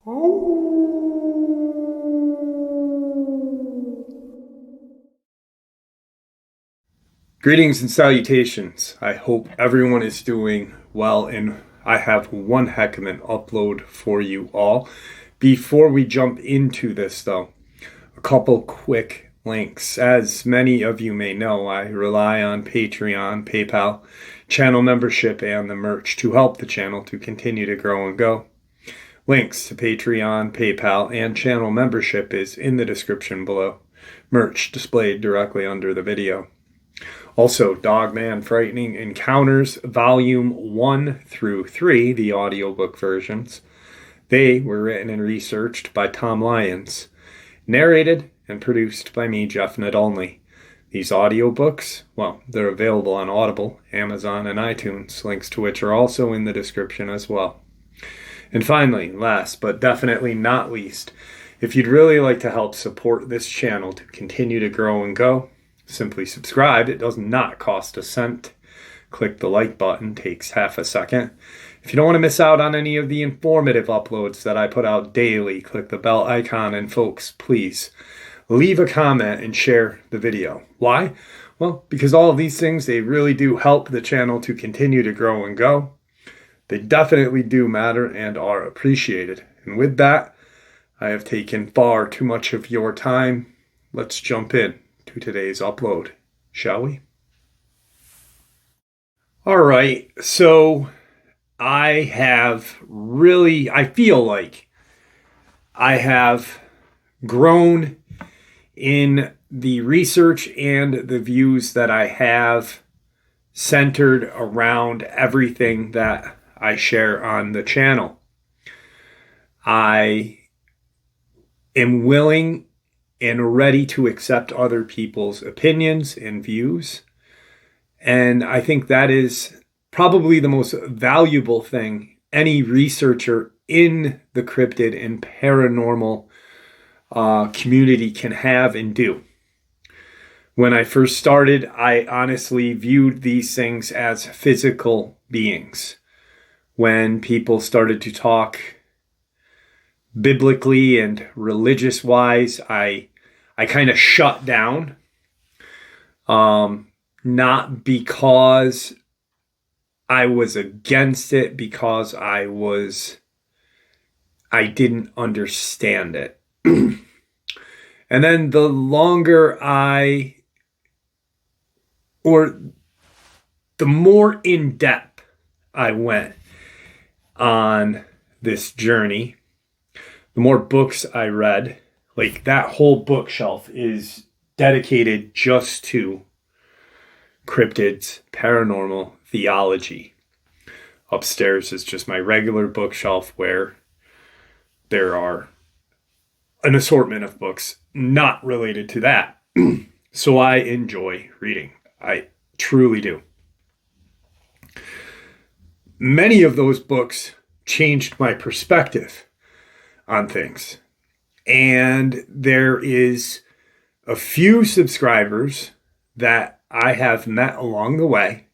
Greetings and salutations. I hope everyone is doing well, and I have one heck of an upload for you all. Before we jump into this, though, a couple quick links. As many of you may know, I rely on Patreon, PayPal, channel membership, and the merch to help the channel to continue to grow and go. Links to Patreon, PayPal, and channel membership is in the description below. Merch displayed directly under the video. Also, Dogman Frightening Encounters, Volume 1 through 3, the audiobook versions. They were written and researched by Tom Lyons, narrated and produced by me, Jeff Nadolny. These audiobooks, well, they're available on Audible, Amazon, and iTunes, links to which are also in the description as well. And finally, last but definitely not least, if you'd really like to help support this channel to continue to grow and go, simply subscribe. It does not cost a cent. Click the like button, takes half a second. If you don't want to miss out on any of the informative uploads that I put out daily, click the bell icon, and folks, please leave a comment and share the video. Why? Well, because all of these things, they really do help the channel to continue to grow and go. They definitely do matter and are appreciated. And with that, I have taken far too much of your time. Let's jump in to today's upload, shall we? All right, so I feel like I have grown in the research and the views that I have centered around everything that I share on the channel. I am willing and ready to accept other people's opinions and views. And I think that is probably the most valuable thing any researcher in the cryptid and paranormal community can have and do. When I first started, I honestly viewed these things as physical beings. When people started to talk biblically and religious-wise, I kind of shut down. Not because I was against it, because I didn't understand it. And then the longer the more in depth I went on this journey, the more books I read. Like, that whole bookshelf is dedicated just to cryptids, paranormal, theology. Upstairs is just my regular bookshelf where there are an assortment of books not related to that. So I enjoy reading. I truly do. Many of those books changed my perspective on things. And there is a few subscribers that I have met along the way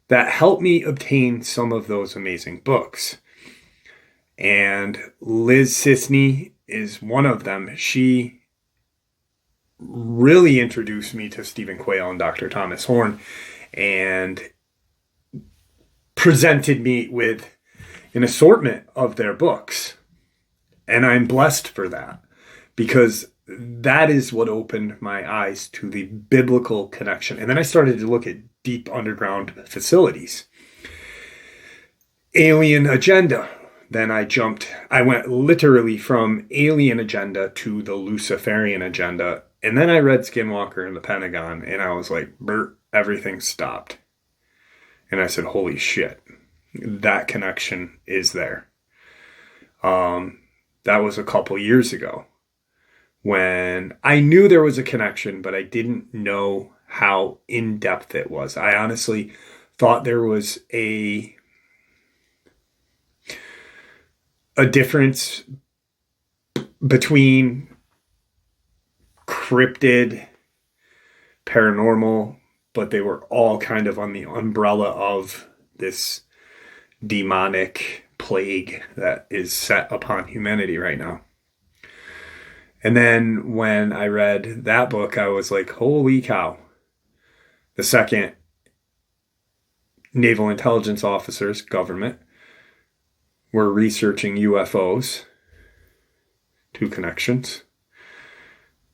that helped me obtain some of those amazing books. And Liz Sisney is one of them. She really introduced me to Stephen Quayle and Dr. Thomas Horn and presented me with an assortment of their books. And I'm blessed for that, because that is what opened my eyes to the biblical connection. And then I started to look at deep underground facilities. Alien Agenda. Then I went literally from Alien Agenda to the Luciferian Agenda. And then I read Skinwalker and the Pentagon, and I was like, Bert, everything stopped. And I said, holy shit, that connection is there. That was a couple years ago when I knew there was a connection, but I didn't know how in-depth it was. I honestly thought there was a difference between cryptid, paranormal, but they were all kind of on the umbrella of this demonic plague that is set upon humanity right now. And then when I read that book, I was like, holy cow. The second naval intelligence officers, government, were researching UFOs. Two connections.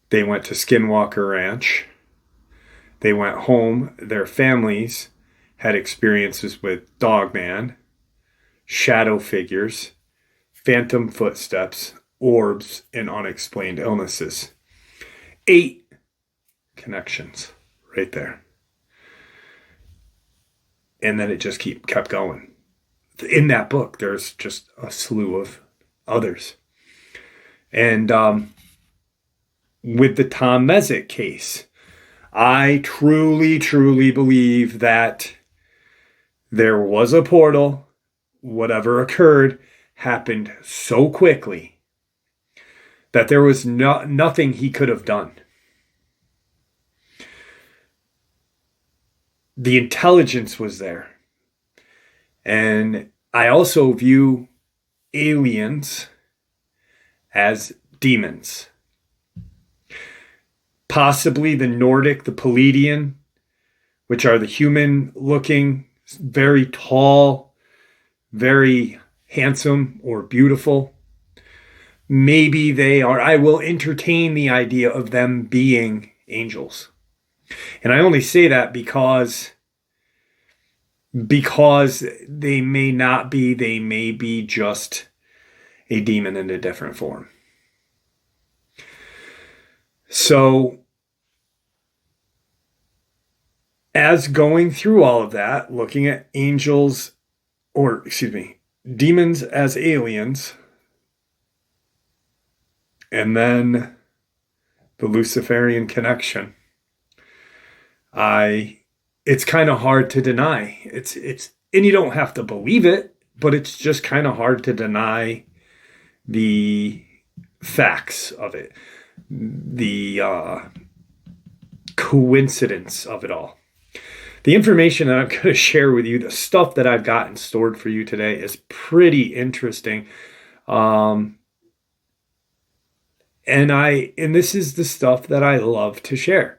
They went to Skinwalker Ranch. They went home. Their families had experiences with Dogman, shadow figures, phantom footsteps, orbs, and unexplained illnesses. 8 connections right there. And then it just kept going. In that book, there's just a slew of others. And with the Tom Mezek case, I truly, truly believe that there was a portal. Whatever occurred happened so quickly that there was nothing he could have done. The intelligence was there. And I also view aliens as demons. Possibly the Nordic, the Pleiadian, which are the human-looking, very tall, very handsome or beautiful. Maybe they are. I will entertain the idea of them being angels. And I only say that because they may not be, they may be just a demon in a different form. So, as going through all of that, looking at demons as aliens, and then the Luciferian connection, it's kind of hard to deny. It's and you don't have to believe it, but it's just kind of hard to deny the facts of it, the coincidence of it all. The information that I'm going to share with you, the stuff that I've gotten stored for you today, is pretty interesting. And this is the stuff that I love to share,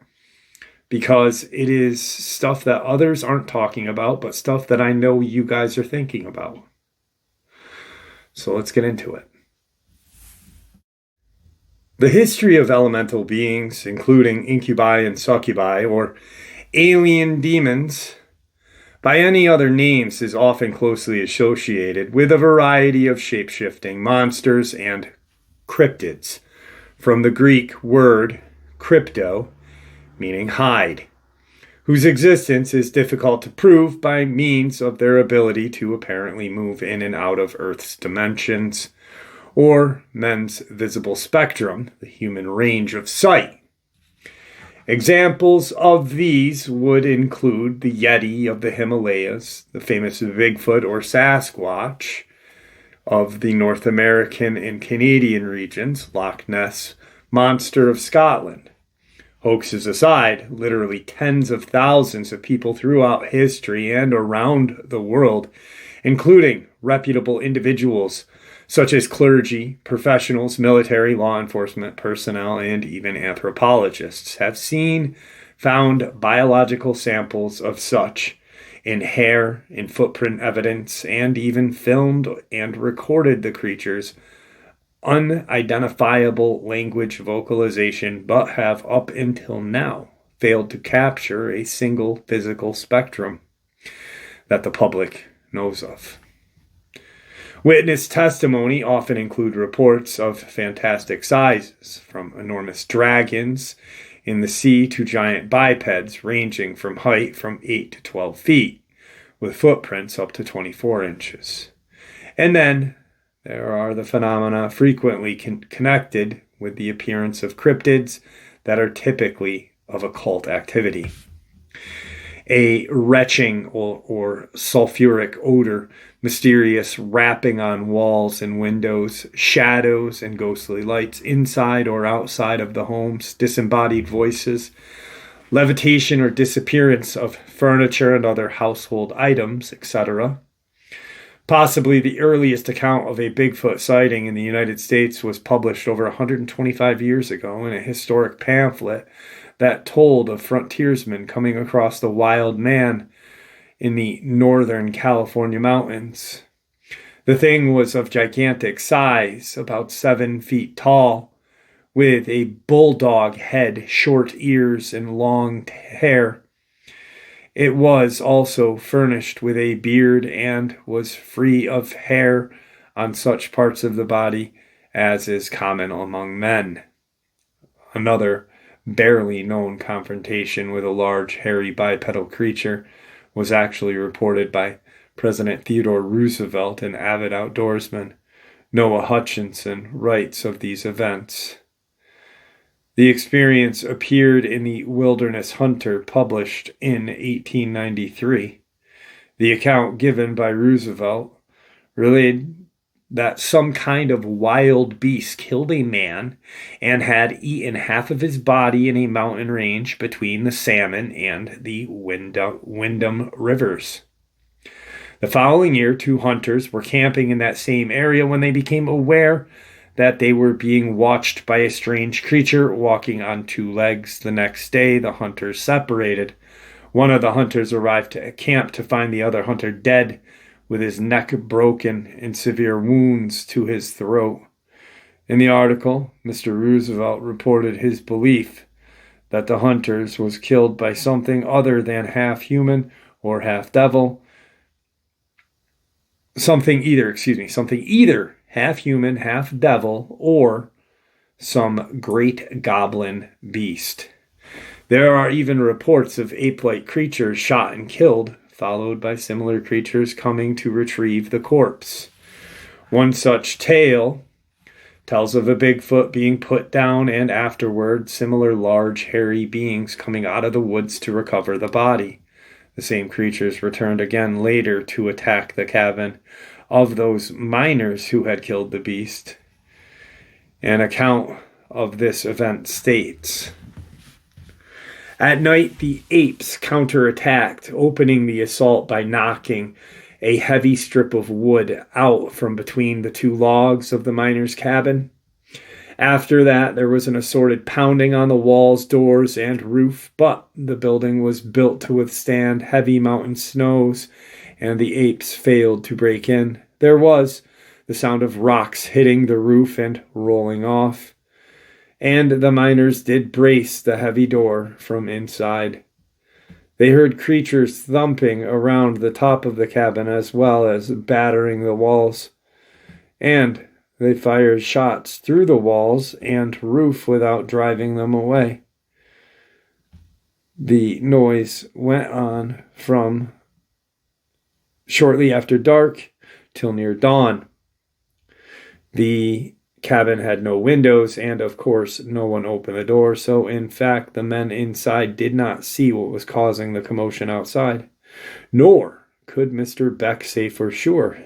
because it is stuff that others aren't talking about, but stuff that I know you guys are thinking about. So let's get into it. The history of elemental beings, including incubi and succubi, or alien demons, by any other names, is often closely associated with a variety of shape-shifting monsters and cryptids, from the Greek word crypto, meaning hide, whose existence is difficult to prove by means of their ability to apparently move in and out of Earth's dimensions, or men's visible spectrum, the human range of sight. Examples of these would include the Yeti of the Himalayas, the famous Bigfoot or Sasquatch of the North American and Canadian regions, Loch Ness Monster of Scotland. Hoaxes aside, literally tens of thousands of people throughout history and around the world, including reputable individuals such as clergy, professionals, military, law enforcement personnel, and even anthropologists, have found biological samples of such in hair, in footprint evidence, and even filmed and recorded the creatures' unidentifiable language vocalization, but have up until now failed to capture a single physical spectrum that the public knows of. Witness testimony often include reports of fantastic sizes, from enormous dragons in the sea to giant bipeds ranging from height from 8 to 12 feet, with footprints up to 24 inches. And then there are the phenomena frequently connected with the appearance of cryptids that are typically of occult activity. A retching or sulfuric odor, mysterious rapping on walls and windows, shadows and ghostly lights inside or outside of the homes, disembodied voices, levitation or disappearance of furniture and other household items, etc. Possibly the earliest account of a Bigfoot sighting in the United States was published over 125 years ago in a historic pamphlet that told of frontiersmen coming across the wild man in the northern California mountains. The thing was of gigantic size, about 7 feet tall, with a bulldog head, short ears, and long hair. It was also furnished with a beard and was free of hair on such parts of the body as is common among men. Another barely known confrontation with a large, hairy bipedal creature was actually reported by President Theodore Roosevelt, an avid outdoorsman. Noah Hutchinson writes of these events. The experience appeared in the Wilderness Hunter, published in 1893. The account given by Roosevelt related that some kind of wild beast killed a man and had eaten half of his body in a mountain range between the Salmon and the Windham Rivers. The following year, 2 hunters were camping in that same area when they became aware that they were being watched by a strange creature walking on 2 legs. The next day, the hunters separated. One of the hunters arrived at camp to find the other hunter dead, with his neck broken and severe wounds to his throat. In the article, Mr. Roosevelt reported his belief that the hunters was killed by something other than half human or half devil. Something either half human, half devil, or some great goblin beast. There are even reports of ape-like creatures shot and killed, followed by similar creatures coming to retrieve the corpse. One such tale tells of a Bigfoot being put down and afterward similar large hairy beings coming out of the woods to recover the body. The same creatures returned again later to attack the cabin of those miners who had killed the beast. An account of this event states, "At night, the apes counterattacked, opening the assault by knocking a heavy strip of wood out from between the 2 logs of the miner's cabin. After that, there was an assorted pounding on the walls, doors, and roof, but the building was built to withstand heavy mountain snows, and the apes failed to break in. There was the sound of rocks hitting the roof and rolling off, and the miners did brace the heavy door from inside. They heard creatures thumping around the top of the cabin as well as battering the walls, and they fired shots through the walls and roof without driving them away. The noise went on from shortly after dark till near dawn. The cabin had no windows, and of course no one opened the door, so in fact the men inside did not see what was causing the commotion outside. Nor could Mr. Beck say for sure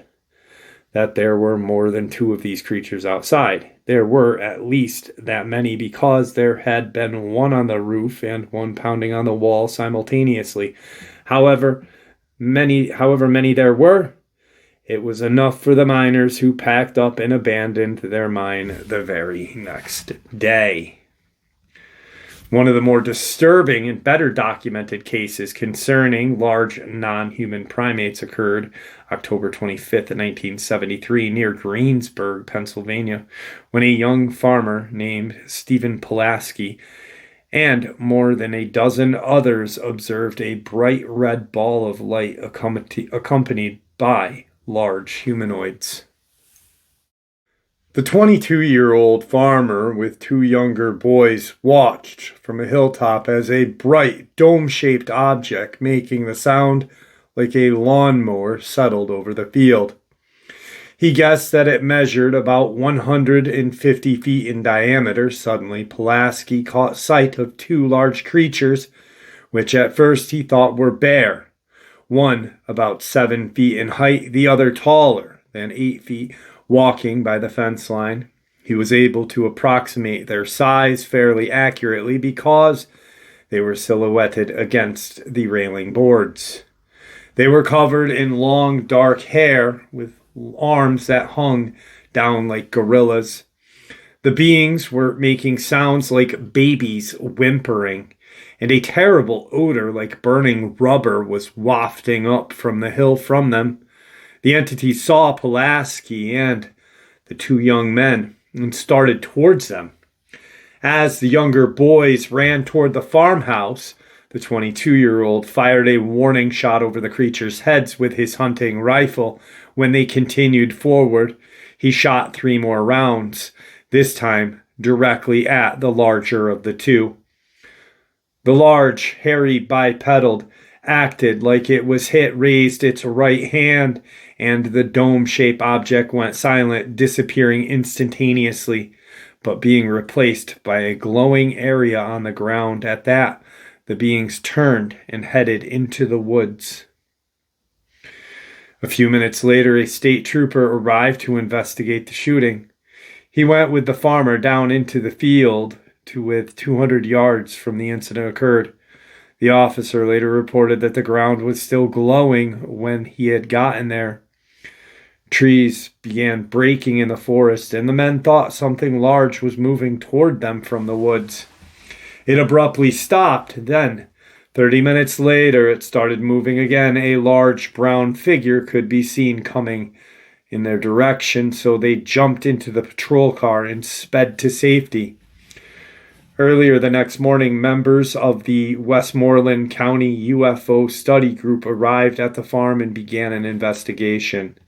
that there were more than 2 of these creatures outside. There were at least that many because there had been one on the roof and one pounding on the wall simultaneously. However many there were, it was enough for the miners, who packed up and abandoned their mine the very next day. One of the more disturbing and better documented cases concerning large non-human primates occurred October 25th, 1973, near Greensburg, Pennsylvania, when a young farmer named Stephen Pulaski and more than a dozen others observed a bright red ball of light accompanied by large humanoids. The 22-year-old farmer with 2 younger boys watched from a hilltop as a bright dome-shaped object making the sound like a lawnmower settled over the field. He guessed that it measured about 150 feet in diameter. Suddenly, Pulaski caught sight of 2 large creatures, which at first he thought were bear. One about 7 feet in height, the other taller than 8 feet, walking by the fence line. He was able to approximate their size fairly accurately because they were silhouetted against the railing boards. They were covered in long, dark hair with arms that hung down like gorillas. The beings were making sounds like babies whimpering, and a terrible odor like burning rubber was wafting up from the hill from them. The entity saw Pulaski and the two young men and started towards them. As the younger boys ran toward the farmhouse, the 22-year-old fired a warning shot over the creatures' heads with his hunting rifle. When they continued forward, he shot 3 more rounds, this time directly at the larger of the two. The large, hairy bipedal acted like it was hit, raised its right hand, and the dome-shaped object went silent, disappearing instantaneously, but being replaced by a glowing area on the ground. At that, the beings turned and headed into the woods. A few minutes later, a state trooper arrived to investigate the shooting. He went with the farmer down into the field with 200 yards from the incident occurred. The officer later reported that the ground was still glowing when he had gotten there. Trees began breaking in the forest, and the men thought something large was moving toward them from the woods. It abruptly stopped. Then, 30 minutes later, it started moving again. A large brown figure could be seen coming in their direction, so they jumped into the patrol car and sped to safety. Earlier the next morning, members of the Westmoreland County UFO Study Group arrived at the farm and began an investigation.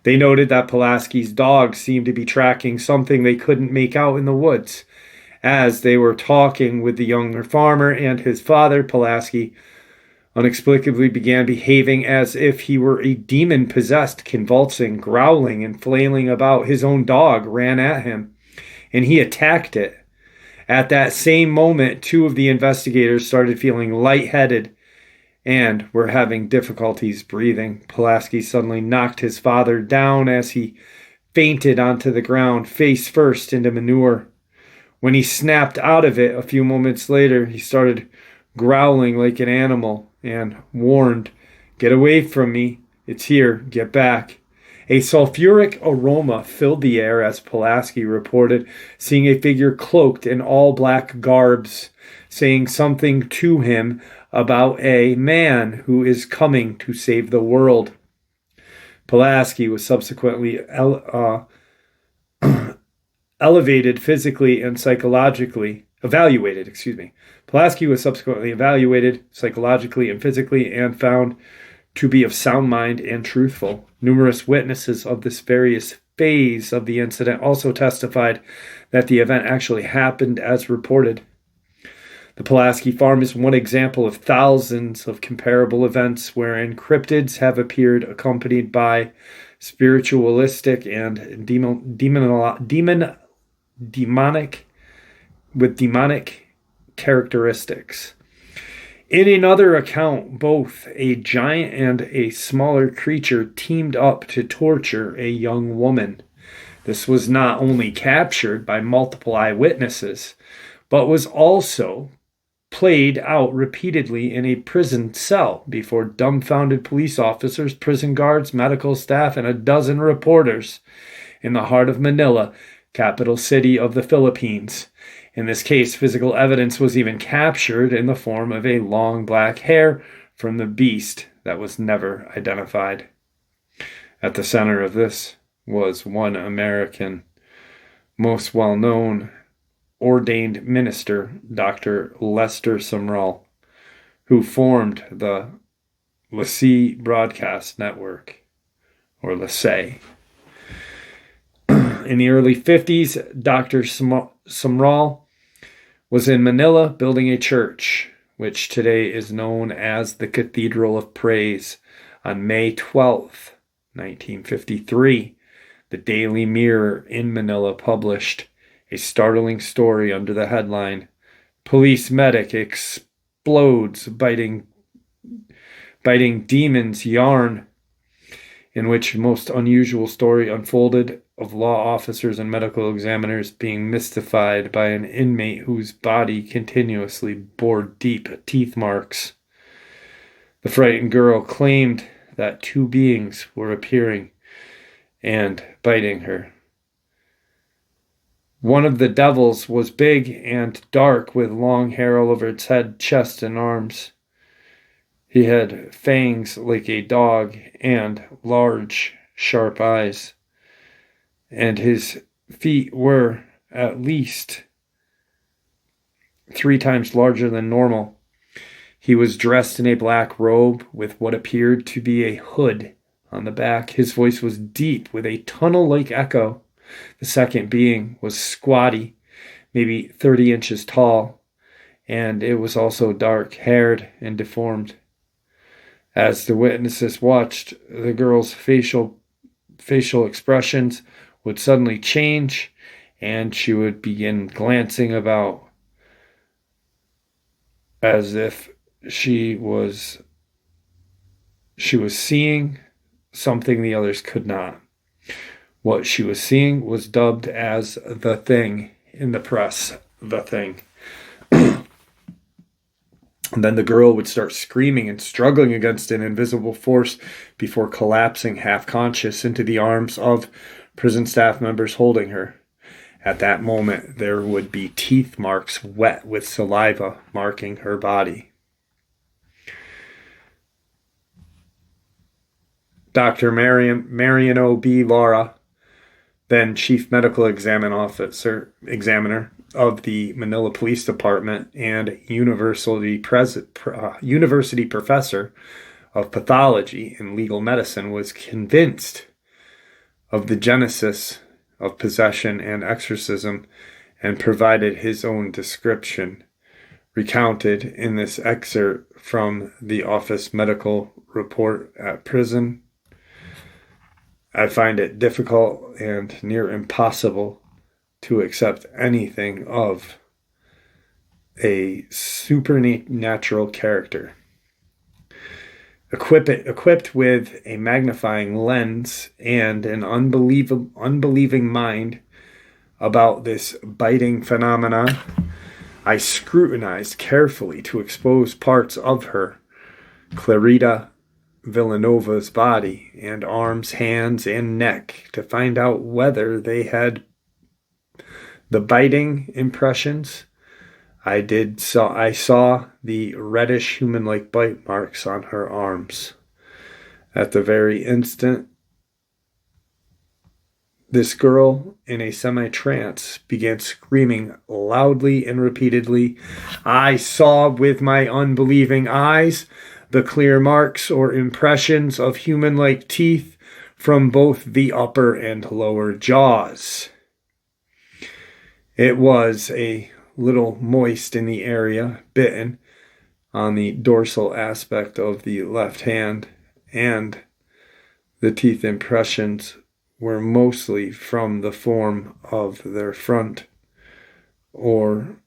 They noted that Pulaski's dog seemed to be tracking something they couldn't make out in the woods. As they were talking with the younger farmer and his father, Pulaski inexplicably began behaving as if he were a demon-possessed, convulsing, growling, and flailing about. His own dog ran at him, and he attacked it. At that same moment, 2 of the investigators started feeling lightheaded and were having difficulties breathing. Pulaski suddenly knocked his father down as he fainted onto the ground, face first into manure. When he snapped out of it a few moments later, he started growling like an animal and warned, "Get away from me. It's here. Get back." A sulfuric aroma filled the air as Pulaski reported seeing a figure cloaked in all black garbs, saying something to him about a man who is coming to save the world. Pulaski was subsequently evaluated physically and psychologically, and found to be of sound mind and truthful. Numerous witnesses of this various phase of the incident also testified that the event actually happened as reported. The Pulaski Farm is one example of thousands of comparable events wherein cryptids have appeared accompanied by spiritualistic and demonic characteristics. In another account, both a giant and a smaller creature teamed up to torture a young woman. This was not only captured by multiple eyewitnesses, but was also played out repeatedly in a prison cell before dumbfounded police officers, prison guards, medical staff, and a dozen reporters in the heart of Manila, capital city of the Philippines. In this case, physical evidence was even captured in the form of a long black hair from the beast that was never identified. At the center of this was one American, most well-known ordained minister, Dr. Lester Sumrall, who formed the LaCie Broadcast Network, or LaCie. In the early 50s, Dr. Sumrall was in Manila building a church, which today is known as the Cathedral of Praise. On May 12th, 1953, the Daily Mirror in Manila published a startling story under the headline, "Police Medic Explodes Biting Demons Yarn," in which most unusual story unfolded of law officers and medical examiners being mystified by an inmate whose body continuously bore deep teeth marks. The frightened girl claimed that two beings were appearing and biting her. One of the devils was big and dark with long hair all over its head, chest, and arms. He had fangs like a dog and large, sharp eyes. And his feet were at least 3 times larger than normal. He was dressed in a black robe with what appeared to be a hood on the back. His voice was deep with a tunnel-like echo. The second being was squatty, maybe 30 inches tall, and it was also dark-haired and deformed. As the witnesses watched, the girl's facial expressions would suddenly change, and she would begin glancing about as if she was seeing something the others could not. What she was seeing was dubbed as the thing in the press, the thing. And then the girl would start screaming and struggling against an invisible force before collapsing half-conscious into the arms of prison staff members holding her. At that moment, there would be teeth marks wet with saliva marking her body. Dr. Mariano B. Lara, then Chief Medical Examiner of the Manila Police Department and university professor of pathology and legal medicine, was convinced of the genesis of possession and exorcism and provided his own description, recounted in this excerpt from the office medical report at prison. I find it difficult and near impossible to accept anything of a supernatural character. Equipped with a magnifying lens and an unbelieving mind about this biting phenomena, I scrutinized carefully to expose parts of her, Clarita Villanova's body and arms, hands, and neck to find out whether they had the biting impressions. I saw the reddish human-like bite marks on her arms. At the very instant, this girl, in a semi-trance, began screaming loudly and repeatedly. I saw with my unbelieving eyes the clear marks or impressions of human-like teeth from both the upper and lower jaws. It was a little moist in the area bitten on the dorsal aspect of the left hand, and the teeth impressions were mostly from the form of their front or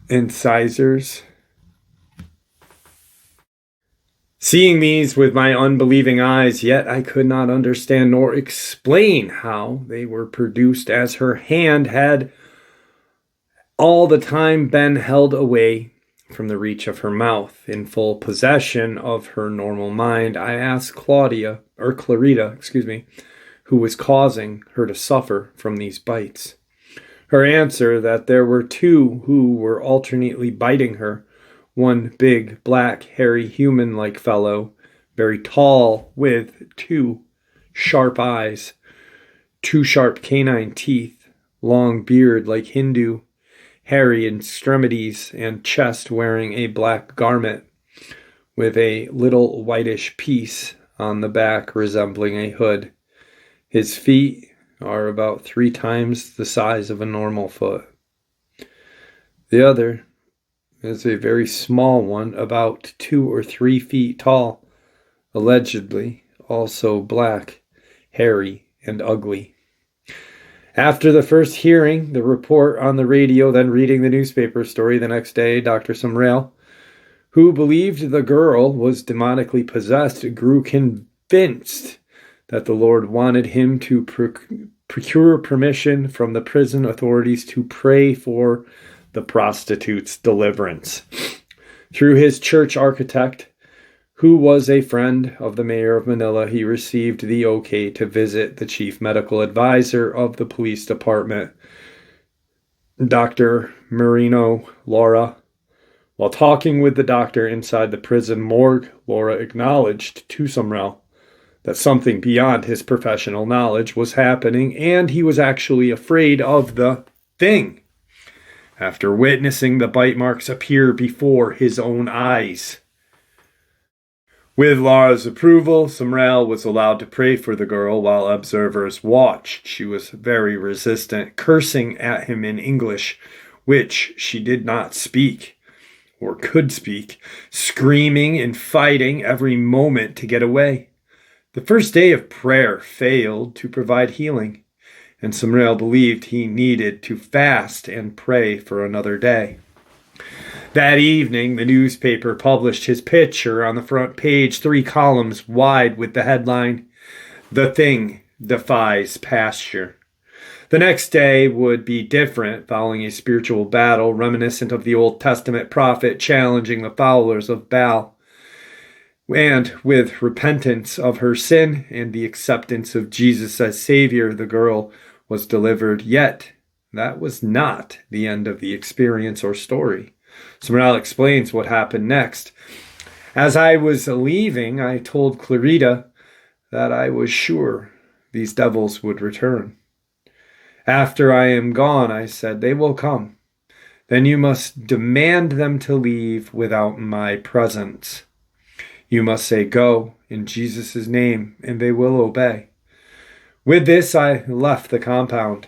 incisors. Seeing these with my unbelieving eyes, yet I could not understand nor explain how they were produced, as her hand had all the time been held away from the reach of her mouth. In full possession of her normal mind, I asked Clarita, who was causing her to suffer from these bites. Her answer that there were two who were alternately biting her, one big, black, hairy, human-like fellow, very tall, with 2 sharp eyes, 2 sharp canine teeth, long beard like Hindu, hairy extremities and chest, wearing a black garment with a little whitish piece on the back resembling a hood. His feet are about 3 times the size of a normal foot. The other is a very small one, about 2 or 3 feet tall, allegedly also black, hairy, and ugly. After the first hearing the report on the radio, then reading the newspaper story the next day, Dr. Sumrale, who believed the girl was demonically possessed, grew convinced that the Lord wanted him to procure permission from the prison authorities to pray for the prostitute's deliverance. Through his church architect, who was a friend of the mayor of Manila, he received the okay to visit the chief medical advisor of the police department, Dr. Marino Laura. While talking with the doctor inside the prison morgue, Laura acknowledged to Sumrell that something beyond his professional knowledge was happening, and he was actually afraid of the thing after witnessing the bite marks appear before his own eyes. With Laura's approval, Sumrell was allowed to pray for the girl while observers watched. She was very resistant, cursing at him in English, which she did not speak or could speak, screaming and fighting every moment to get away. The first day of prayer failed to provide healing, and Sumrell believed he needed to fast and pray for another day. That evening, the newspaper published his picture on the front page, 3 columns wide, with the headline, "The Thing Defies Pasture." The next day would be different, following a spiritual battle reminiscent of the Old Testament prophet challenging the followers of Baal. And with repentance of her sin and the acceptance of Jesus as Savior, the girl was delivered. Yet, that was not the end of the experience or story. Sumrell explains what happened next. As I was leaving, I told Clarita that I was sure these devils would return. After I am gone, I said, they will come. Then you must demand them to leave without my presence. You must say, go, in Jesus' name, and they will obey. With this, I left the compound.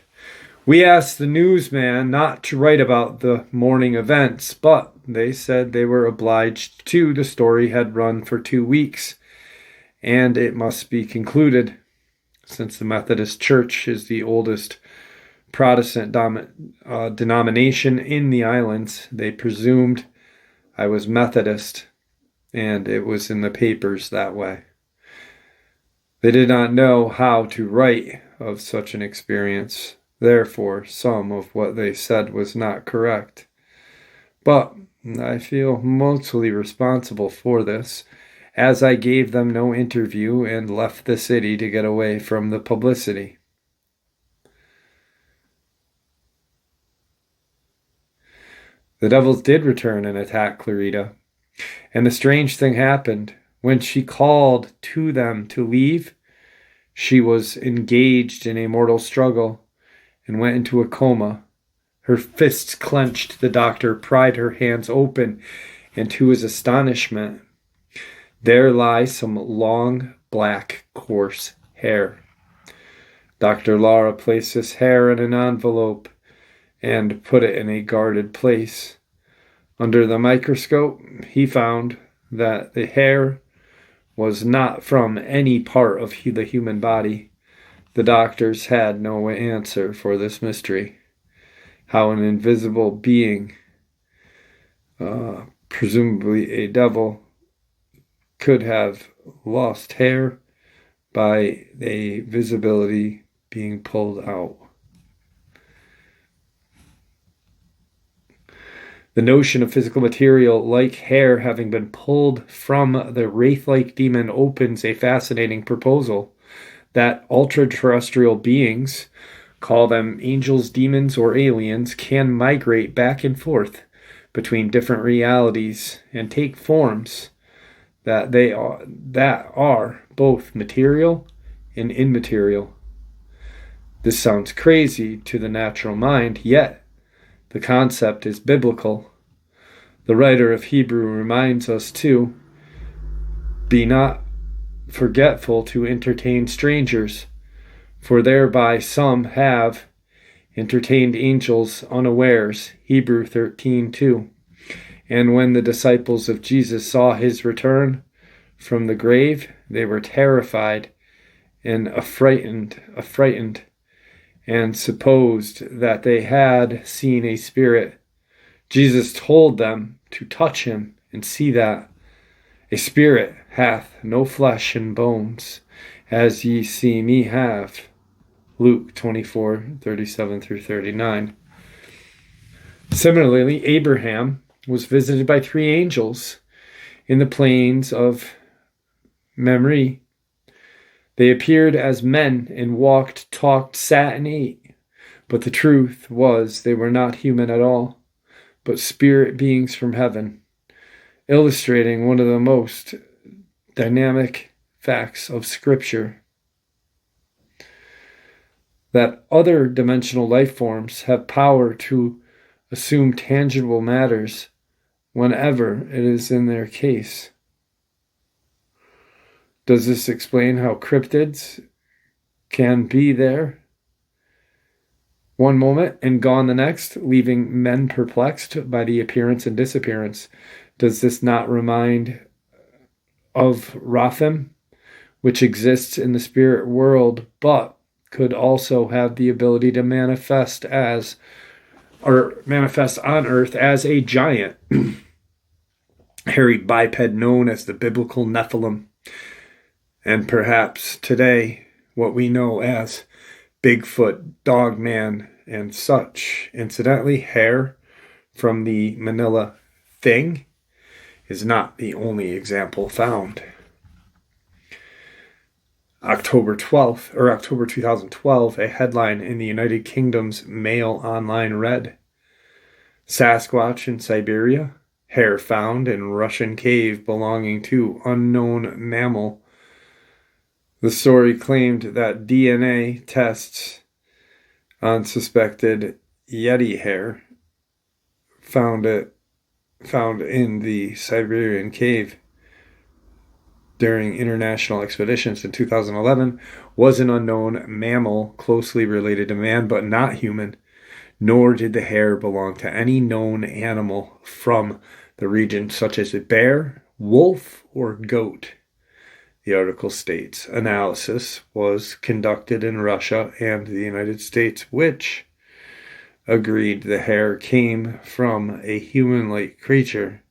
We asked the newsman not to write about the morning events, but they said they were obliged to. The story had run for 2 weeks, and it must be concluded. Since the Methodist Church is the oldest Protestant denomination in the islands, they presumed I was Methodist, and it was in the papers that way. They did not know how to write of such an experience. Therefore, some of what they said was not correct. But I feel mostly responsible for this, as I gave them no interview and left the city to get away from the publicity. The devils did return and attack Clarita, and the strange thing happened. When she called to them to leave, she was engaged in a mortal struggle and went into a coma. Her fists clenched. The doctor pried her hands open, and to his astonishment, there lies some long, black, coarse hair. Dr. Lara placed this hair in an envelope and put it in a guarded place. Under the microscope, he found that the hair was not from any part of the human body. The doctors had no answer for this mystery. How an invisible being, presumably a devil, could have lost hair by a visibility being pulled out. The notion of physical material like hair having been pulled from the wraith-like demon opens a fascinating proposal that ultra-terrestrial beings, call them angels, demons, or aliens, can migrate back and forth between different realities and take forms that are both material and immaterial. This sounds crazy to the natural mind, yet the concept is biblical. The writer of Hebrew reminds us to be not forgetful to entertain strangers, for thereby some have entertained angels unawares. Hebrew 13:2. And when the disciples of Jesus saw his return from the grave, they were terrified and affrighted, and supposed that they had seen a spirit. Jesus told them to touch him and see that a spirit hath no flesh and bones, as ye see me have. Luke 24:37-39. Similarly, Abraham was visited by 3 angels in the plains of Mamre. They appeared as men and walked, talked, sat, and ate. But the truth was they were not human at all, but spirit beings from heaven, illustrating one of the most dynamic facts of Scripture, that other dimensional life forms have power to assume tangible matters whenever it is in their case. Does this explain how cryptids can be there one moment and gone the next, leaving men perplexed by the appearance and disappearance? Does this not remind of Ratham, which exists in the spirit world, but could also have the ability to manifest on Earth as a giant, hairy biped known as the biblical Nephilim, and perhaps today what we know as Bigfoot, Dogman, and such. Incidentally, hair from the Manila Thing is not the only example found. October 2012, a headline in the United Kingdom's Mail Online read, Sasquatch in Siberia, hair found in Russian cave belonging to unknown mammal. The story claimed that DNA tests on suspected Yeti hair found in the Siberian cave during international expeditions in 2011 was an unknown mammal closely related to man but not human, nor did the hair belong to any known animal from the region such as a bear, wolf, or goat. The article states, analysis was conducted in Russia and the United States, which agreed the hair came from a human-like creature,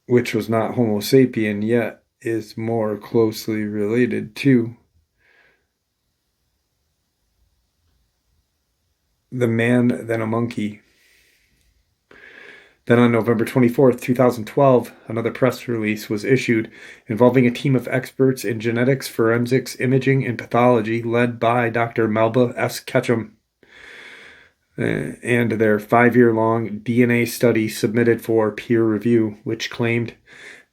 which was not Homo sapien, yet is more closely related to the man than a monkey. Then on November 24th, 2012, another press release was issued involving a team of experts in genetics, forensics, imaging, and pathology led by Dr. Melba S. Ketchum and their 5-year-long DNA study submitted for peer review, which claimed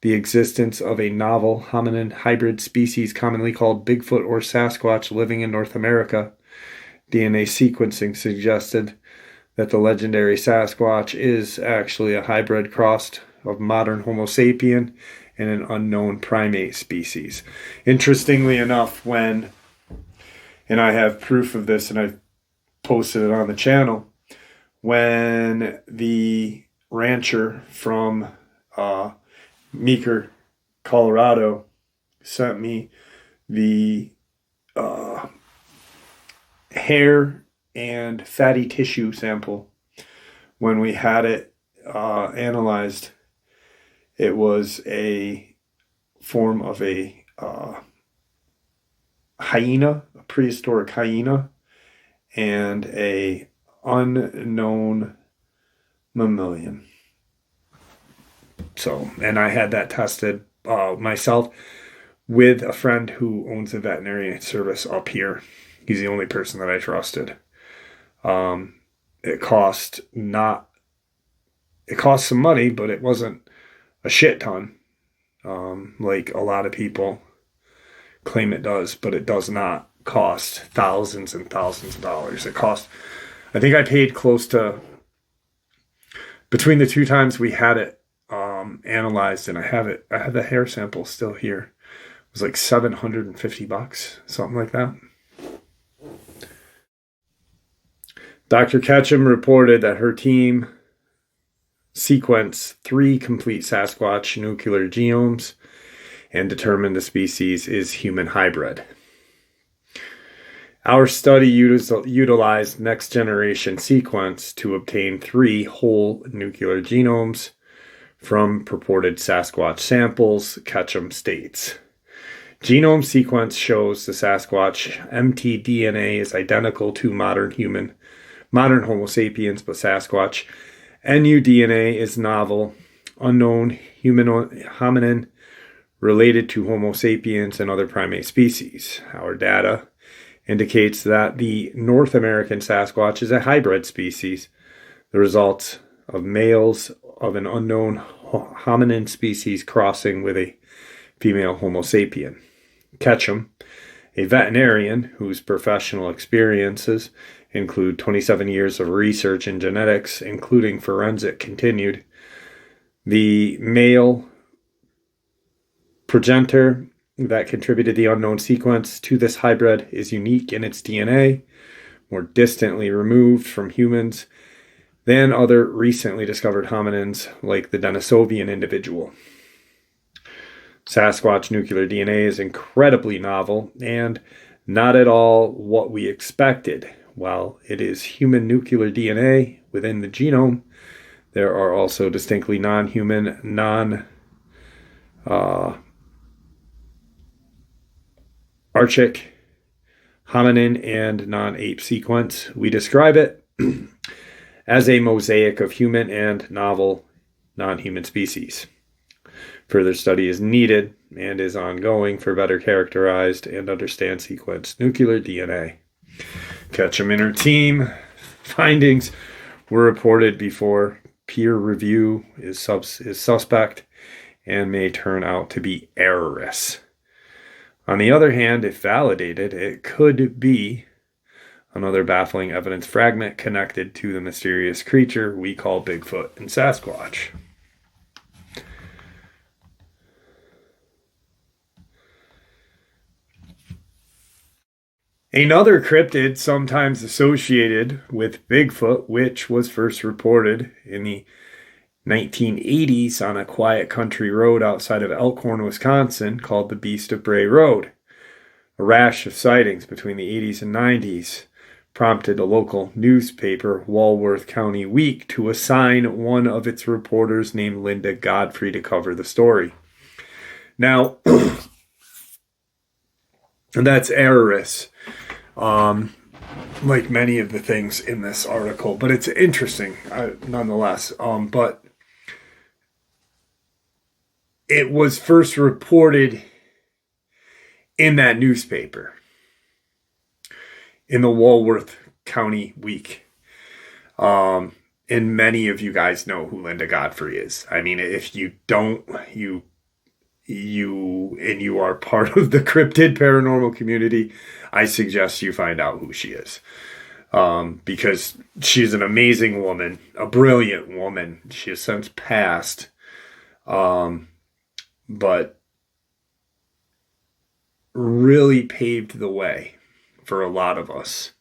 the existence of a novel hominin hybrid species commonly called Bigfoot or Sasquatch living in North America. DNA sequencing suggested that the legendary Sasquatch is actually a hybrid cross of modern Homo sapien and an unknown primate species. Interestingly enough, and I have proof of this and I posted it on the channel, when the rancher from Meeker, Colorado, sent me the hair and fatty tissue sample, when we had it analyzed, it was a form of a hyena, a prehistoric hyena, and a unknown mammalian. So, and I had that tested myself with a friend who owns a veterinary service up here. He's the only person that I trusted. It cost some money, but it wasn't a shit ton, like a lot of people claim it does, but it does not cost thousands and thousands of dollars. It cost, I think I paid close to, between the 2 times we had it analyzed, and I have the hair sample still here. It was like $750, something like that. Dr. Ketchum reported that her team sequenced 3 complete Sasquatch nuclear genomes and determined the species is human hybrid. Our study utilized next-generation sequence to obtain 3 whole nuclear genomes from purported Sasquatch samples, Ketchum states. Genome sequence shows the Sasquatch mtDNA is identical to modern human, modern Homo sapiens, but Sasquatch. NU DNA is novel, unknown human hominin related to Homo sapiens and other primate species. Our data indicates that the North American Sasquatch is a hybrid species, the result of males of an unknown hominin species crossing with a female Homo sapien. Ketchum, a veterinarian whose professional experiences include 27 years of research in genetics, including forensic, continued. The male progenitor that contributed the unknown sequence to this hybrid is unique in its DNA, more distantly removed from humans than other recently discovered hominins like the Denisovian individual. Sasquatch nuclear DNA is incredibly novel and not at all what we expected. While it is human nuclear DNA within the genome, there are also distinctly non-human, archaic, hominin, and non-ape sequence. We describe it as a mosaic of human and novel non-human species. Further study is needed and is ongoing for better characterized and understand sequenced nuclear DNA. Ketchum and her team findings were reported before peer review is suspect and may turn out to be erroneous. On the other hand, if validated, it could be another baffling evidence fragment connected to the mysterious creature we call Bigfoot and Sasquatch. Another cryptid sometimes associated with Bigfoot, which was first reported in the 1980s on a quiet country road outside of Elkhorn, Wisconsin, called the Beast of Bray Road. A rash of sightings between the 80s and 90s prompted a local newspaper, Walworth County Week, to assign one of its reporters named Linda Godfrey to cover the story. Now, that's erroneous, like many of the things in this article, but it's interesting nonetheless. But it was first reported in that newspaper, in the Walworth County Week. And many of you guys know who Linda Godfrey is. I mean, if you don't, you are part of the cryptid paranormal community, I suggest you find out who she is. Because she's an amazing woman, a brilliant woman. She has since passed. But really paved the way for a lot of us.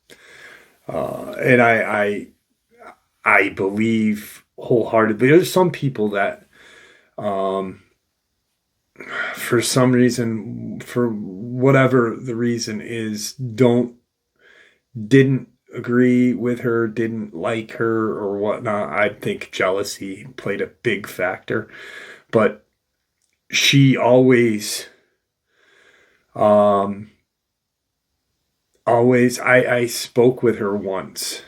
And I believe wholeheartedly, there's some people that, for some reason, for whatever the reason is, didn't agree with her, didn't like her or whatnot. I think jealousy played a big factor, but she always, I spoke with her once,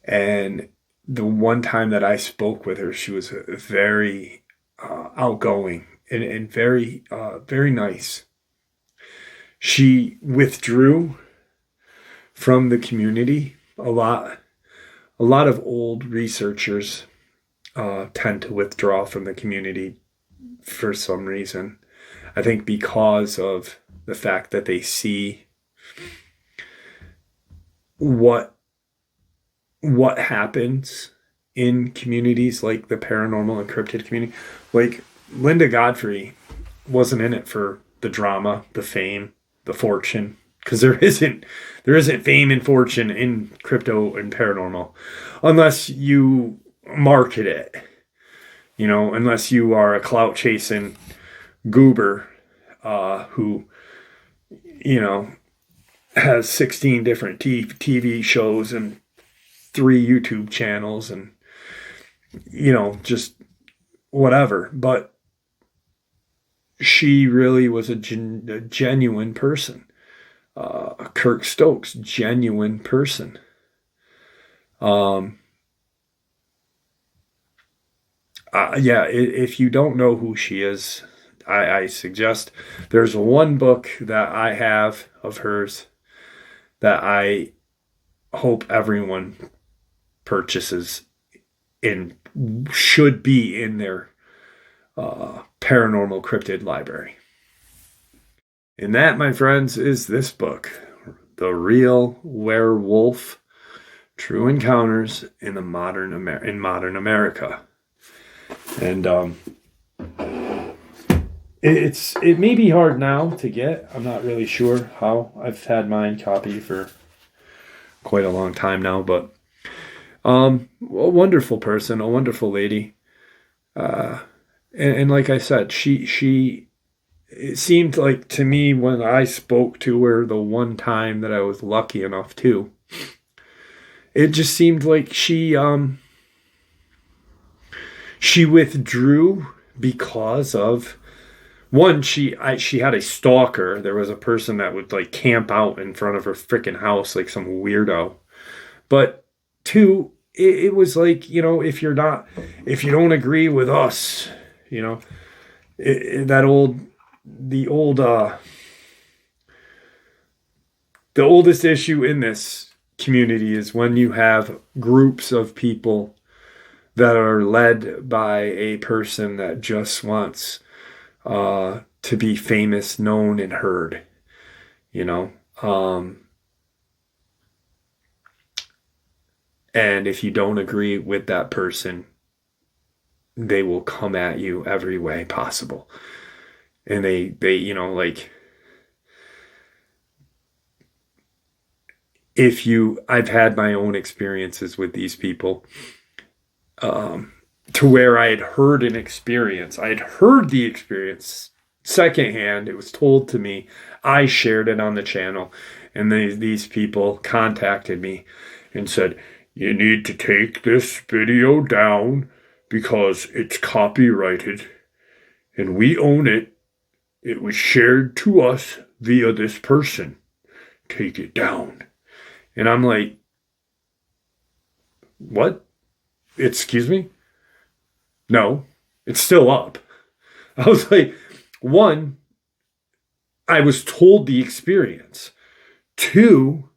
and the one time that I spoke with her, she was very outgoing and very, very nice. She withdrew from the community a lot. A lot of old researchers tend to withdraw from the community for some reason. I think because of the fact that they see what happens in communities like the paranormal and cryptid community. Like, Linda Godfrey wasn't in it for the drama, the fame, the fortune, because there isn't fame and fortune in crypto and paranormal unless you market it, unless you are a clout chasing goober who has 16 different TV shows and 3 YouTube channels and just whatever. But she really was a genuine person. Kirk Stokes, genuine person. Yeah, if you don't know who she is, I suggest there's one book that I have of hers that I hope everyone purchases and should be in their paranormal cryptid library. And that, my friends, is this book, The Real Werewolf: True Encounters in Modern America. And it may be hard now to get. I'm not really sure how. I've had mine copied for quite a long time now, but a wonderful person, a wonderful lady. And like I said, she it seemed like to me when I spoke to her the one time that I was lucky enough to, it just seemed like she withdrew because of one, she had a stalker. There was a person that would like camp out in front of her freaking house like some weirdo. But two, it was like, if you don't agree with us, the oldest issue in this community is when you have groups of people that are led by a person that just wants to be famous, known, and heard, and if you don't agree with that person, they will come at you every way possible. And they I've had my own experiences with these people, to where I had heard the experience secondhand. It was told to me. I shared it on the channel, and these people contacted me and said, "You need to take this video down because it's copyrighted and we own it. It was shared to us via this person. Take it down." And I'm like, what? Excuse me? No, it's still up. I was like, one, I was told the experience. Two,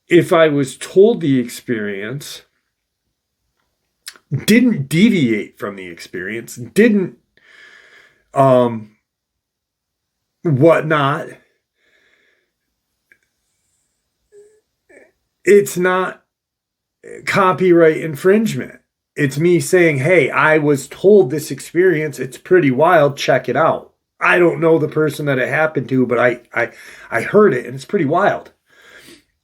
if I was told the experience, didn't deviate from the experience, didn't whatnot, it's not copyright infringement. It's me saying, hey, I was told this experience. It's pretty wild. Check it out. I don't know the person that it happened to, but I heard it, and it's pretty wild.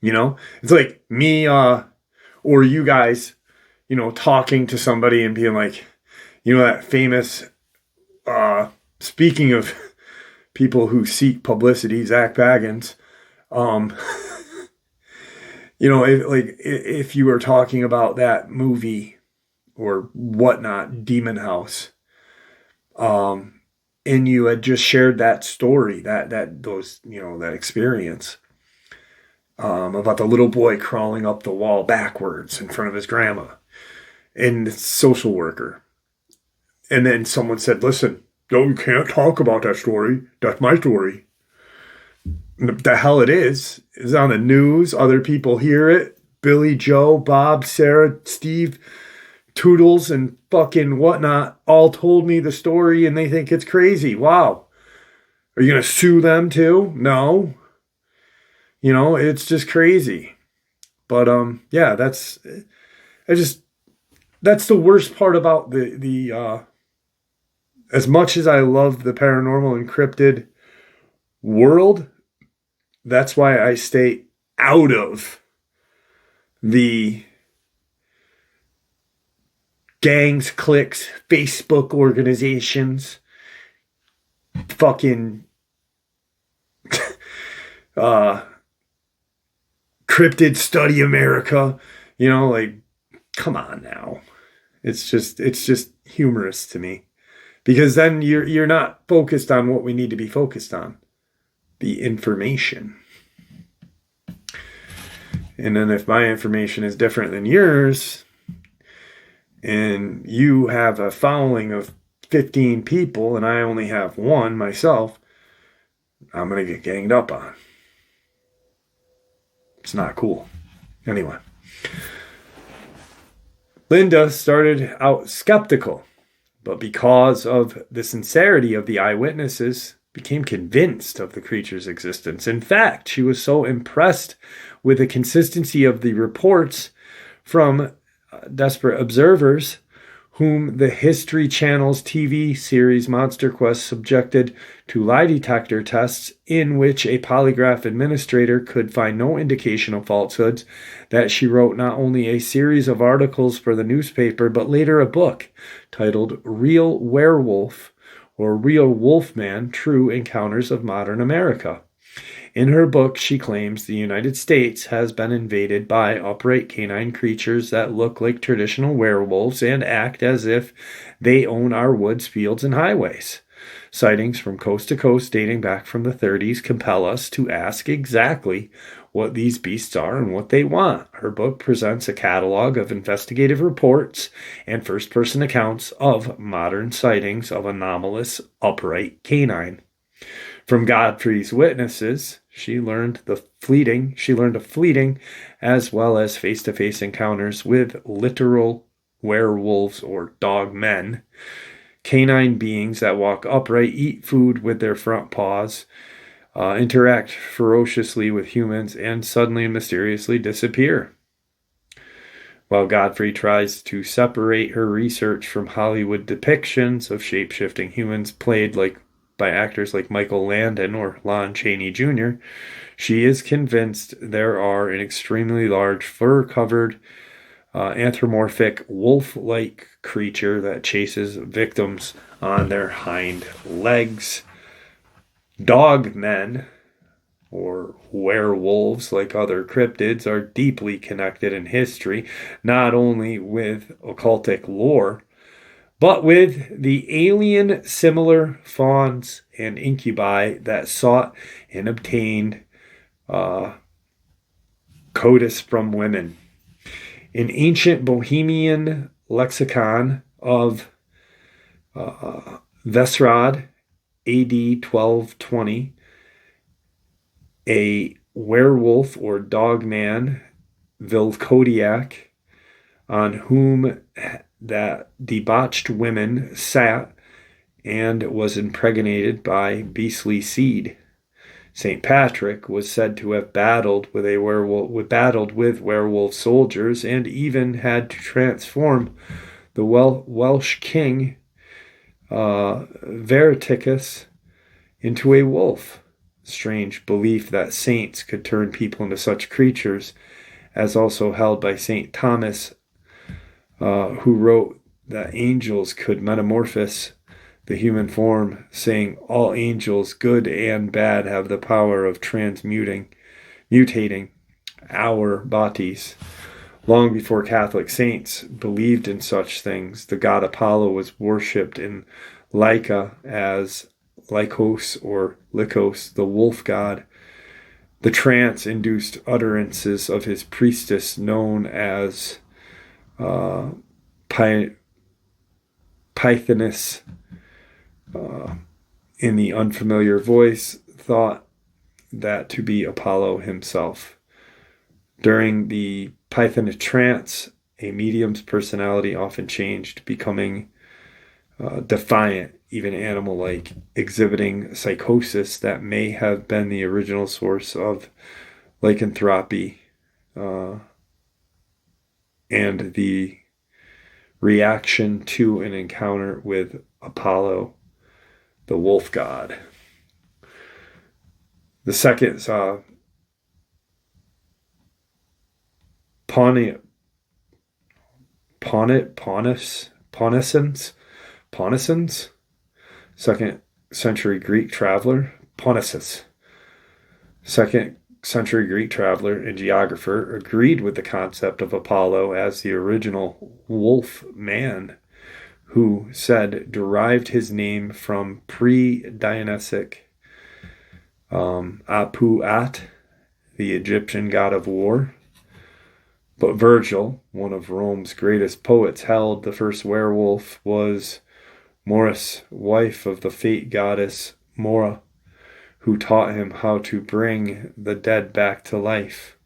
It's like me or you guys, talking to somebody and being like, that famous, speaking of people who seek publicity, Zach Baggins, if you were talking about that movie or whatnot, Demon House, and you had just shared that story, that experience, about the little boy crawling up the wall backwards in front of his grandma and the social worker. And then someone said, listen, no, you can't talk about that story. That's my story. The hell it is. It's on the news. Other people hear it. Billy, Joe, Bob, Sarah, Steve, Toodles, and fucking whatnot all told me the story, and they think it's crazy. Wow. Are you going to sue them too? No. It's just crazy. But yeah, that's the worst part about the as much as I love the paranormal and cryptid world, that's why I stay out of the gangs, cliques, Facebook organizations, fucking Cryptid Study America, come on now. It's just humorous to me, because then you're not focused on what we need to be focused on, the information. And then if my information is different than yours, and you have a following of 15 people and I only have one myself, I'm going to get ganged up on. It's not cool. Anyway, Linda started out skeptical, but because of the sincerity of the eyewitnesses, became convinced of the creature's existence. In fact, she was so impressed with the consistency of the reports from desperate observers whom the History Channel's TV series Monster Quest subjected to lie detector tests in which a polygraph administrator could find no indication of falsehoods, that she wrote not only a series of articles for the newspaper, but later a book titled Real Werewolf or Real Wolfman, True Encounters of Modern America. In her book, she claims the United States has been invaded by upright canine creatures that look like traditional werewolves and act as if they own our woods, fields, and highways. Sightings from coast to coast dating back from the 30s compel us to ask exactly what these beasts are and what they want. Her book presents a catalog of investigative reports and first-person accounts of modern sightings of anomalous upright canine. From Godfrey's witnesses, she learned of fleeting as well as face-to-face encounters with literal werewolves or dogmen, canine beings that walk upright, eat food with their front paws, interact ferociously with humans, and suddenly and mysteriously disappear. While Godfrey tries to separate her research from Hollywood depictions of shape-shifting humans played by actors like Michael Landon or Lon Chaney Jr., she is convinced there are an extremely large fur-covered anthropomorphic wolf-like creature that chases victims on their hind legs. Dogmen, or werewolves like other cryptids, are deeply connected in history, not only with occultic lore, but with the alien similar fauns and incubi that sought and obtained coitus from women. An ancient Bohemian lexicon of Vesrad, AD 1220, a werewolf or dogman, Vilkodiak, on whom that debauched woman sat and was impregnated by beastly seed. St. Patrick was said to have battled with werewolf soldiers and even had to transform the Welsh king Verticus into a wolf. Strange belief that saints could turn people into such creatures, as also held by St. Thomas, who wrote that angels could metamorphose the human form, saying all angels, good and bad, have the power of mutating our bodies. Long before Catholic saints believed in such things, the god Apollo was worshipped in Lyca as Lycos or Lycos, the wolf god. The trance-induced utterances of his priestess, known as Pythoness, in the unfamiliar voice, thought that to be Apollo himself. During the Pythoness trance, a medium's personality often changed, becoming defiant, even animal-like, exhibiting psychosis that may have been the original source of lycanthropy and the reaction to an encounter with Apollo, the wolf god. The second is Ponissons, 2nd century Greek traveler. Ponyssus, 2nd century Greek traveler and geographer, agreed with the concept of Apollo as the original wolf man, who said derived his name from pre-Dionysic Apu-At, the Egyptian god of war. But Virgil, one of Rome's greatest poets, held the first werewolf was Moris, wife of the fate goddess Mora, who taught him how to bring the dead back to life.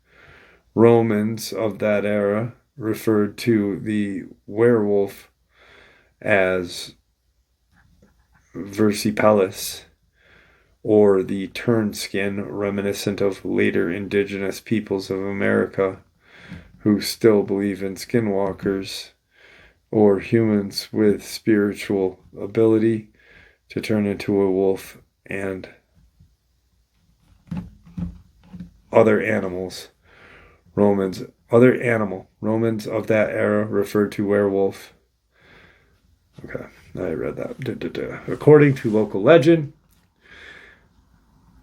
Romans of that era referred to the werewolf as versipellis, or the turned skin, reminiscent of later indigenous peoples of America who still believe in skinwalkers, or humans with spiritual ability to turn into a wolf and other animals. Romans of that era referred to werewolf. Okay, I read that. According to local legend,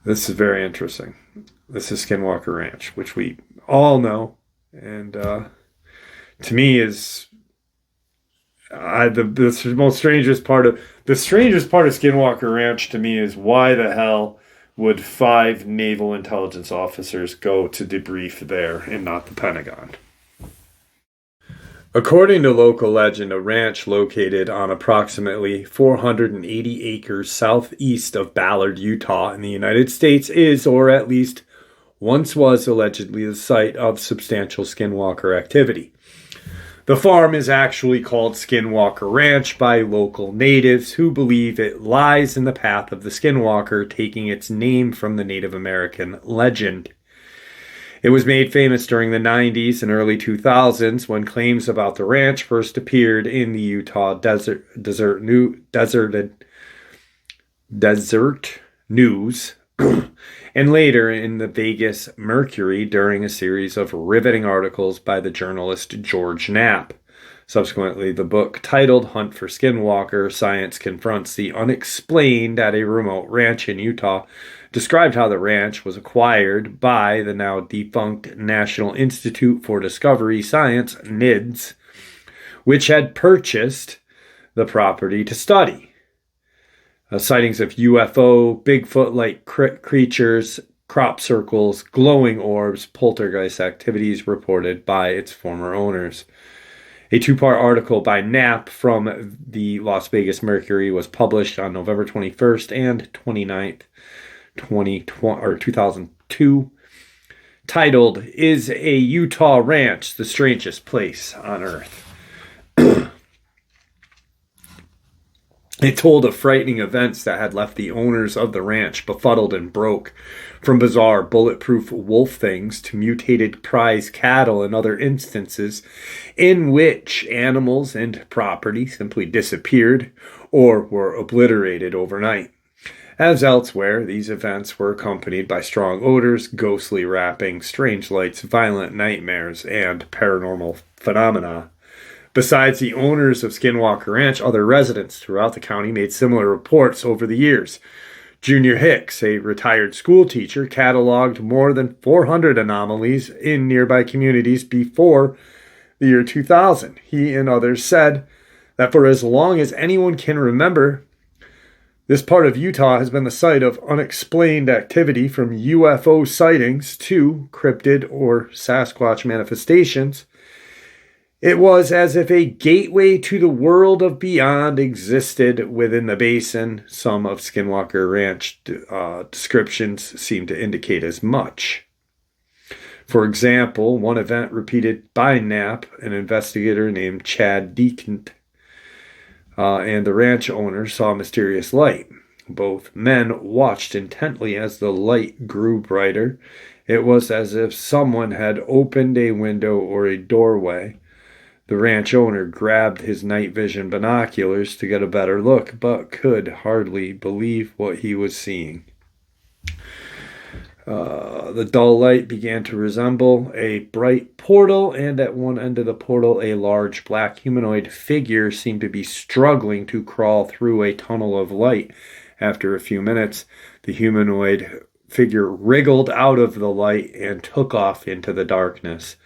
this is very interesting. This is Skinwalker Ranch, which we all know, and to me is the strangest part of Skinwalker Ranch to me is why the hell would 5 naval intelligence officers go to debrief there and not the Pentagon? According to local legend, a ranch located on approximately 480 acres southeast of Ballard, Utah, in the United States is, or at least once was, allegedly the site of substantial skinwalker activity. The farm is actually called Skinwalker Ranch by local natives who believe it lies in the path of the skinwalker, taking its name from the Native American legend. It was made famous during the 90s and early 2000s when claims about the ranch first appeared in the Utah Desert News and later in the Vegas Mercury during a series of riveting articles by the journalist George Knapp. Subsequently, the book titled Hunt for Skinwalker, Science Confronts the Unexplained at a Remote Ranch in Utah described how the ranch was acquired by the now defunct National Institute for Discovery Science, NIDS, which had purchased the property to study. Sightings of UFO, Bigfoot-like creatures, crop circles, glowing orbs, poltergeist activities reported by its former owners. A 2-part article by Knapp from the Las Vegas Mercury was published on November 21st and 29th, 2002, titled, "Is a Utah Ranch the Strangest Place on Earth?" It told of frightening events that had left the owners of the ranch befuddled and broke, from bizarre bulletproof wolf things to mutated prize cattle and other instances in which animals and property simply disappeared or were obliterated overnight. As elsewhere, these events were accompanied by strong odors, ghostly rapping, strange lights, violent nightmares, and paranormal phenomena. Besides the owners of Skinwalker Ranch, other residents throughout the county made similar reports over the years. Junior Hicks, a retired school teacher, cataloged more than 400 anomalies in nearby communities before the year 2000. He and others said that for as long as anyone can remember, this part of Utah has been the site of unexplained activity, from UFO sightings to cryptid or Sasquatch manifestations. It was as if a gateway to the world of beyond existed within the basin. Some of Skinwalker Ranch descriptions seem to indicate as much. For example, one event repeated by Knapp, an investigator named Chad Deacon, and the ranch owner saw a mysterious light. Both men watched intently as the light grew brighter. It was as if someone had opened a window or a doorway. The ranch owner grabbed his night vision binoculars to get a better look, but could hardly believe what he was seeing. The dull light began to resemble a bright portal, and at one end of the portal, a large black humanoid figure seemed to be struggling to crawl through a tunnel of light. After a few minutes, the humanoid figure wriggled out of the light and took off into the darkness.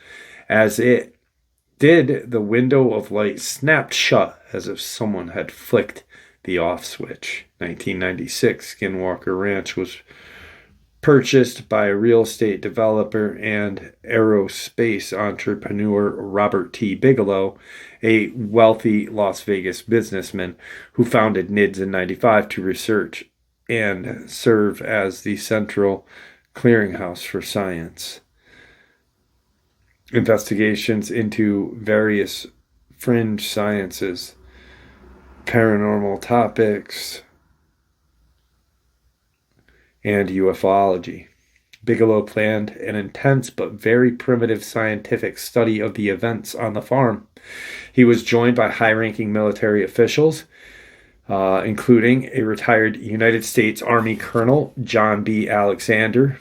As it did, the window of light snapped shut as if someone had flicked the off switch. 1996, Skinwalker Ranch was purchased by real estate developer and aerospace entrepreneur Robert T. Bigelow, a wealthy Las Vegas businessman who founded NIDS in 95 to research and serve as the central clearinghouse for science. Investigations into various fringe sciences, paranormal topics, and ufology. Bigelow planned an intense but very primitive scientific study of the events on the farm. He was joined by high-ranking military officials, including a retired United States Army Colonel, John B. Alexander,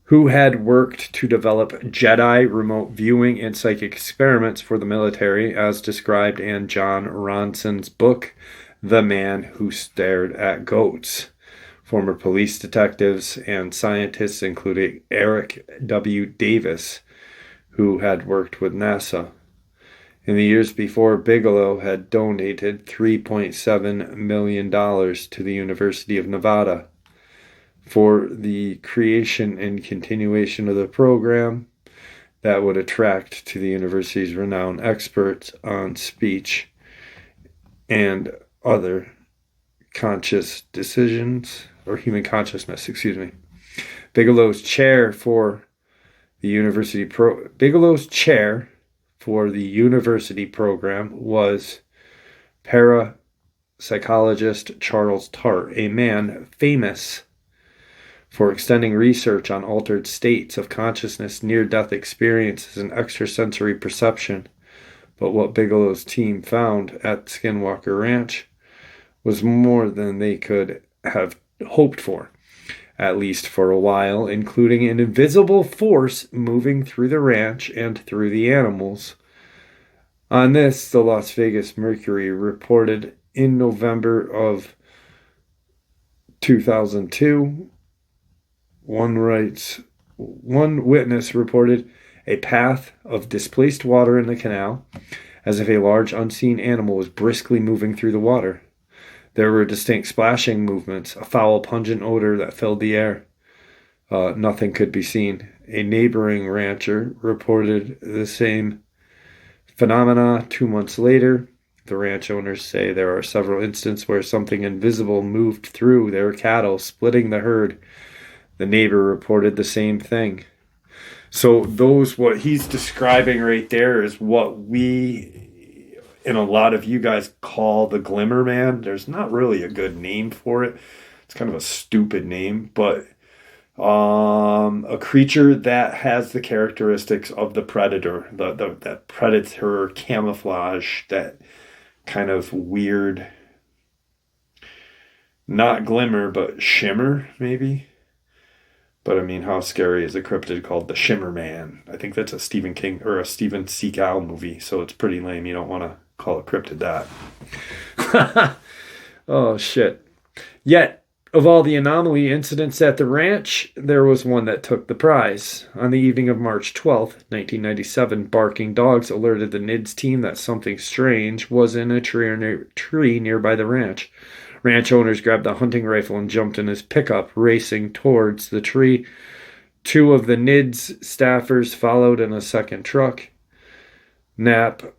who had worked to develop Jedi remote viewing and psychic experiments for the military, as described in John Ronson's book, The Man Who Stared at Goats. Former police detectives and scientists, including Eric W. Davis, who had worked with NASA. In the years before, Bigelow had donated $3.7 million to the University of Nevada for the creation and continuation of the program that would attract to the university's renowned experts on speech and other conscious decisions, or human consciousness, Bigelow's chair for the university program was parapsychologist Charles Tart, a man famous for extending research on altered states of consciousness, near-death experiences, and extrasensory perception. But what Bigelow's team found at Skinwalker Ranch was more than they could have hoped for, at least for a while, including an invisible force moving through the ranch and through the animals. On this, the Las Vegas Mercury reported in November of 2002, one witness reported a path of displaced water in the canal, as if a large unseen animal was briskly moving through the water. There were distinct splashing movements, a foul, pungent odor that filled the air. Nothing could be seen. A neighboring rancher reported the same phenomena 2 months later. The ranch owners say there are several instances where something invisible moved through their cattle, splitting the herd. The neighbor reported the same thing. So what he's describing right there is what we, and a lot of you guys, call the Glimmer Man. There's not really a good name for it. It's kind of a stupid name, but a creature that has the characteristics of the predator, that predator camouflage, that kind of weird, not glimmer, but shimmer, maybe. But I mean, how scary is a cryptid called the Shimmer Man? I think that's a Stephen King or a Steven Seagal movie, so it's pretty lame. You don't want to call a cryptid that. Oh, shit. Yet, of all the anomaly incidents at the ranch, there was one that took the prize. On the evening of March 12th, 1997, barking dogs alerted the NIDS team that something strange was in a tree nearby the ranch. Ranch owners grabbed a hunting rifle and jumped in his pickup, racing towards the tree. 2 of the NIDS staffers followed in a second truck. Knapp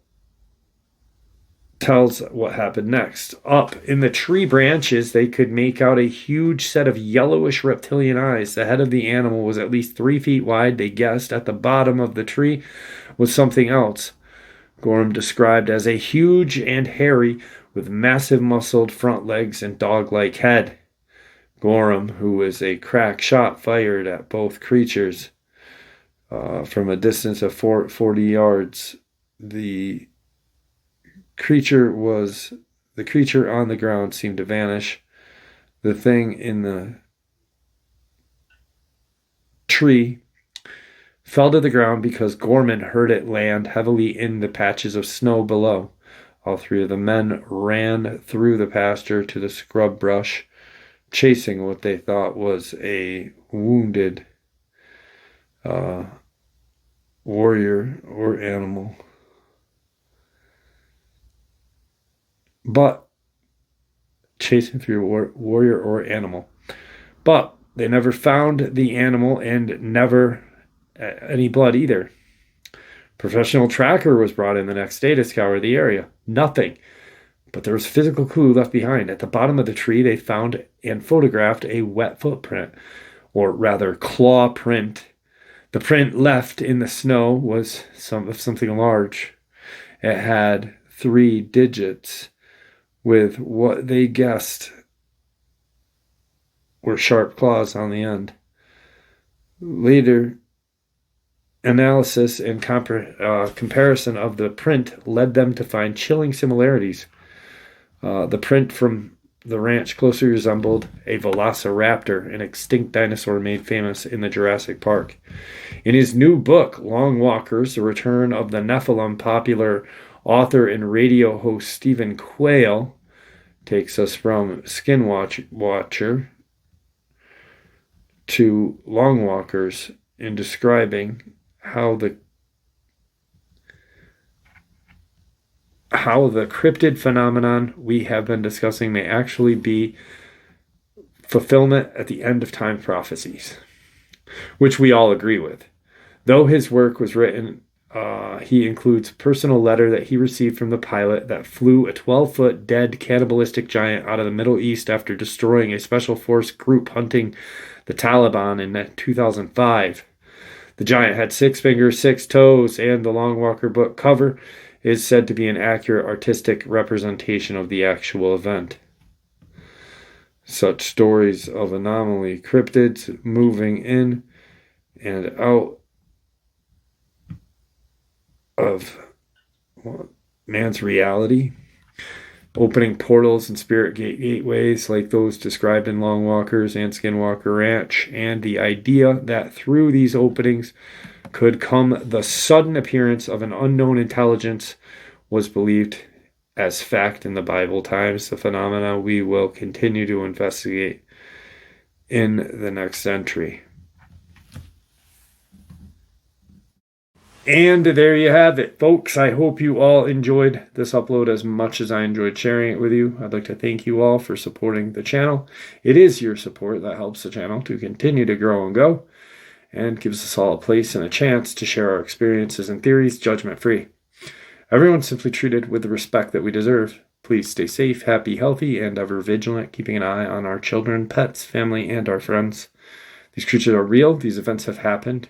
tells what happened next. Up in the tree branches, they could make out a huge set of yellowish reptilian eyes. The head of the animal was at least 3 feet wide, they guessed. At the bottom of the tree was something else. Gorham described as a huge and hairy, with massive muscled front legs and dog-like head. Gorham, who was a crack shot, fired at both creatures from a distance of 40 yards. The creature on the ground seemed to vanish. The thing in the tree fell to the ground because Gorman heard it land heavily in the patches of snow below. All 3 of the men ran through the pasture to the scrub brush, chasing what they thought was a wounded warrior or animal. But chasing through warrior or animal. But They never found the animal and never any blood either. Professional tracker was brought in the next day to scour the area. Nothing. But there was physical clue left behind. At the bottom of the tree, they found and photographed a wet footprint, or rather claw print. The print left in the snow was something large. It had 3 digits with what they guessed were sharp claws on the end. Later, analysis and comparison of the print led them to find chilling similarities. The print from the ranch closely resembled a velociraptor, an extinct dinosaur made famous in the Jurassic Park. In his new book, Long Walkers, The Return of the Nephilim, popular author and radio host Stephen Quayle takes us from Skinwatcher to Long Walkers in describing how the cryptid phenomenon we have been discussing may actually be fulfillment at the end of time prophecies, which we all agree with. Though his work was written, he includes a personal letter that he received from the pilot that flew a 12-foot dead cannibalistic giant out of the Middle East after destroying a special force group hunting the Taliban in 2005. The giant had 6 fingers, 6 toes, and the Long Walker book cover is said to be an accurate artistic representation of the actual event. Such stories of anomaly, cryptids moving in and out of man's reality, opening portals and spirit gateways like those described in Long Walkers and Skinwalker Ranch, and the idea that through these openings could come the sudden appearance of an unknown intelligence was believed as fact in the Bible times, the phenomena we will continue to investigate in the next century. And there you have it, folks. I hope you all enjoyed this upload as much as I enjoyed sharing it with you. I'd like to thank you all for supporting the channel. It is your support that helps the channel to continue to grow and go, and gives us all a place and a chance to share our experiences and theories judgment-free. Everyone's simply treated with the respect that we deserve. Please stay safe, happy, healthy, and ever vigilant, keeping an eye on our children, pets, family, and our friends. These creatures are real. These events have happened.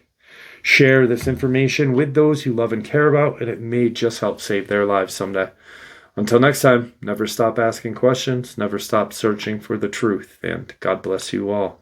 Share this information with those you love and care about, and it may just help save their lives someday. Until next time, never stop asking questions, never stop searching for the truth, and God bless you all.